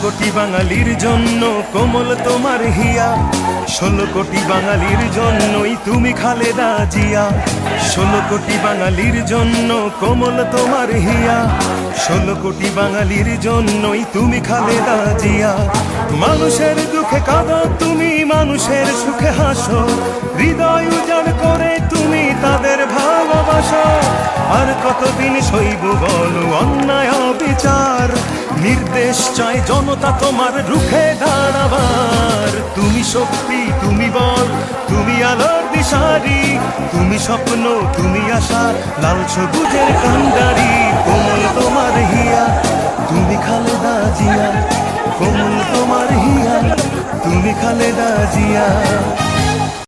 কোটি বাঙালির জন্য কোমল তোমার হিয়া, 16 কোটি বাঙালির জন্যই তুমি খালেদা জিয়া। 16 কোটি বাঙালির জন্য কোমল তোমার হিয়া, 16 কোটি বাঙালির জন্যই তুমি খালেদা জিয়া। মানুষের দুঃখে কাঁদো তুমি, মানুষের সুখে হাসো, হৃদয় উজাড় করে তুমি তাদের ভালোবাসো। আর কতদিন সইব বলো অন্যায় অবিচার, নির্দেশ চায় জনতা তোমার রুখে দাঁড়াবার। তুমি শক্তি, তুমি বল, তুমি আলোর দিশারি, তুমি স্বপ্ন, তুমি আশা, লাল সবুজের কান্ডারি। কোমল তোমার হিয়া, তুমি খালেদা জিয়া, কোমল তোমার হিয়া, তুমি খালেদা জিয়া।